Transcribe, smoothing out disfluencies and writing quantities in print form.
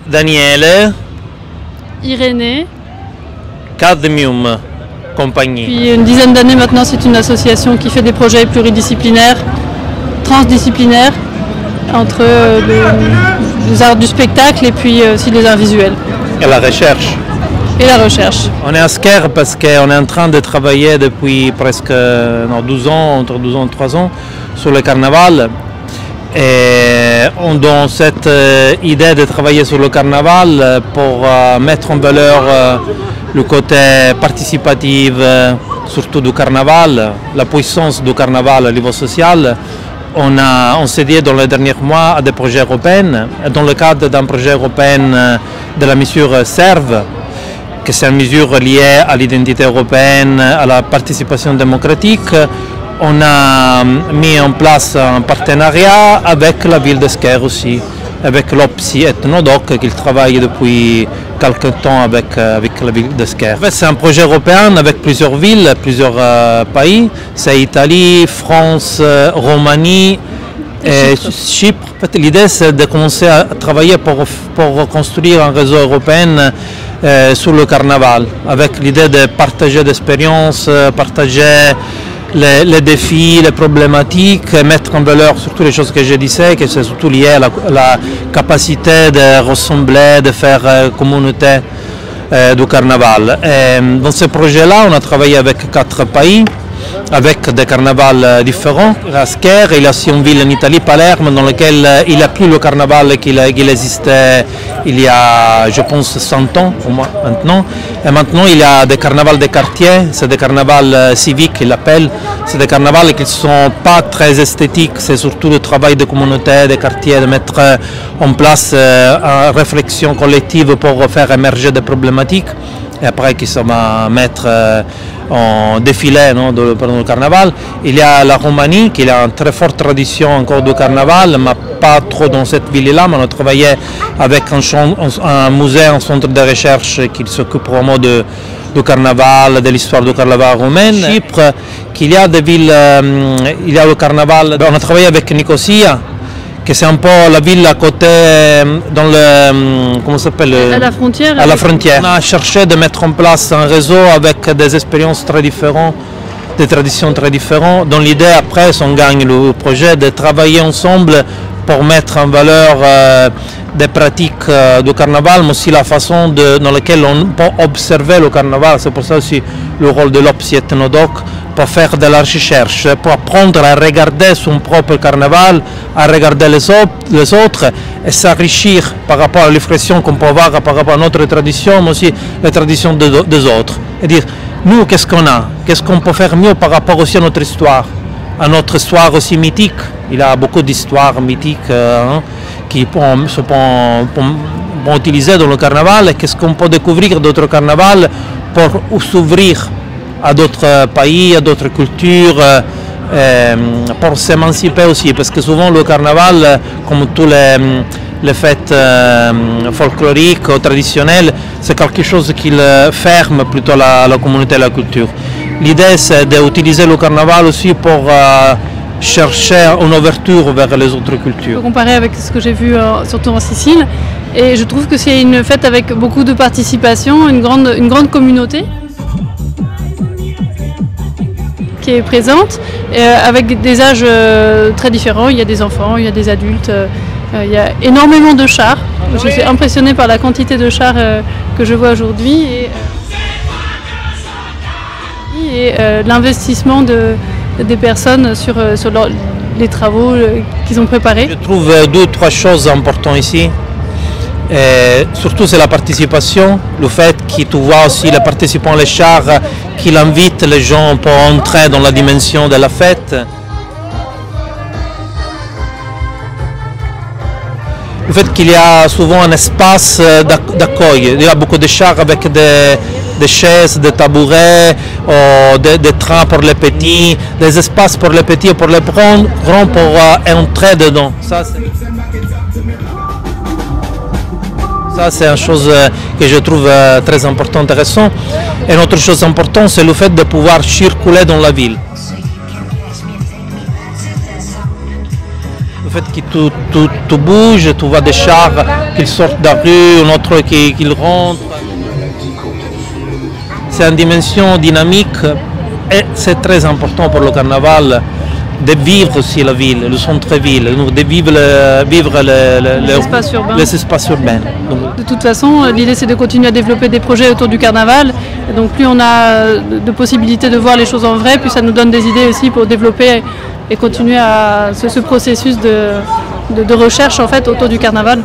Daniele, Irénée. Cadmium Compagnie. Depuis une dizaine d'années maintenant, c'est une association qui fait des projets pluridisciplinaires, transdisciplinaires, entre les arts du spectacle et puis aussi les arts visuels. Et la recherche. Et la recherche. On est à Sker parce qu'on est en train de travailler depuis presque 12 ans, entre 12 ans et 3 ans, sur le carnaval. Et on donne cette idée de travailler sur le carnaval pour mettre en valeur le côté participatif, surtout du carnaval, la puissance du carnaval au niveau social. On s'est dit dans les derniers mois à des projets européens, dans le cadre d'un projet européen de la mesure SERV, que c'est une mesure liée à l'identité européenne, à la participation démocratique. On a mis en place un partenariat avec la ville de Sker aussi, avec l'OPSI Ethnodoc qui travaille depuis quelques temps avec la ville de Sker. C'est un projet européen avec plusieurs villes, plusieurs pays. C'est Italie, France, Roumanie et Chypre. L'idée c'est de commencer à travailler pour construire un réseau européen sur le carnaval, avec l'idée de partager d'expériences, partager les défis, les problématiques, mettre en valeur surtout les choses que je disais, que c'est surtout lié à la capacité de ressembler, de faire communauté du carnaval. Et dans ce projet-là, on a travaillé avec 4 pays, avec des carnavals différents. À Sker, il y a aussi une ville en Italie, Palerme, dans laquelle il n'y a plus le carnaval qu'il existait il y a, je pense, 100 ans au moins maintenant. Et maintenant, il y a des carnavals de quartier, c'est des carnavals civiques, ils l'appellent. C'est des carnavals qui ne sont pas très esthétiques, c'est surtout le travail de communauté, des quartiers, de mettre en place une réflexion collective pour faire émerger des problématiques. Et après, qui ça va mettre en défilé pendant le carnaval. Il y a la Roumanie qui a une très forte tradition encore du carnaval, mais pas trop dans cette ville-là. Mais on a travaillé avec un musée, un centre de recherche qui s'occupe vraiment du carnaval, de l'histoire du carnaval roumain. Chypre, qu'il y a des villes, il y a le carnaval. On a travaillé avec Nicosia, que c'est un peu la ville à côté, dans le, comment ça s'appelle, à la frontière. À la frontière. On a cherché de mettre en place un réseau avec des expériences très différentes, des traditions très différentes. Dans l'idée, après, si on gagne le projet, de travailler ensemble pour mettre en valeur des pratiques du carnaval, mais aussi la façon dans laquelle on peut observer le carnaval. C'est pour ça aussi le rôle de l'OPSI Ethnodoc, pour faire de la recherche, pour apprendre à regarder son propre carnaval, à regarder les autres et s'enrichir par rapport à l'expression qu'on peut avoir par rapport à notre tradition, mais aussi les traditions des autres. Et dire, nous, qu'est-ce qu'on a? Qu'est-ce qu'on peut faire mieux par rapport aussi à notre histoire aussi mythique? Il y a beaucoup d'histoires mythiques qui sont utilisées dans le carnaval. Qu'est-ce qu'on peut découvrir d'autres carnavals pour s'ouvrir à d'autres pays, à d'autres cultures, pour s'émanciper aussi, parce que souvent le carnaval, comme tous les fêtes folkloriques ou traditionnelles, c'est quelque chose qui ferme plutôt la communauté et la culture. L'idée c'est d'utiliser le carnaval aussi pour chercher une ouverture vers les autres cultures. Je peux comparer avec ce que j'ai vu surtout en Sicile, et je trouve que c'est une fête avec beaucoup de participation, une grande communauté qui est présente, avec des âges très différents. Il y a des enfants, il y a des adultes, il y a énormément de chars. Je suis impressionnée par la quantité de chars que je vois aujourd'hui et l'investissement des personnes sur les travaux qu'ils ont préparés. Je trouve 2 ou 3 choses importantes ici. Et surtout c'est la participation, le fait que tu vois aussi les participants, les chars, qu'ils invitent les gens pour entrer dans la dimension de la fête. Le fait qu'il y a souvent un espace d'accueil, il y a beaucoup de chars avec des chaises, des tabourets, des trains pour les petits, des espaces pour les petits et pour les grands pour entrer dedans. Ça, c'est une chose que je trouve très importante, intéressante. Et une autre chose importante, c'est le fait de pouvoir circuler dans la ville. Le Le fait que tout bouge, tu vois des chars qui sortent de la rue, un autre qui rentre. C'est une dimension dynamique et c'est très important pour le carnaval de vivre aussi la ville, le centre-ville, de vivre les espaces urbains. De toute façon, l'idée c'est de continuer à développer des projets autour du carnaval. Et donc plus on a de possibilités de voir les choses en vrai, plus ça nous donne des idées aussi pour développer et continuer à ce processus de recherche en fait autour du carnaval.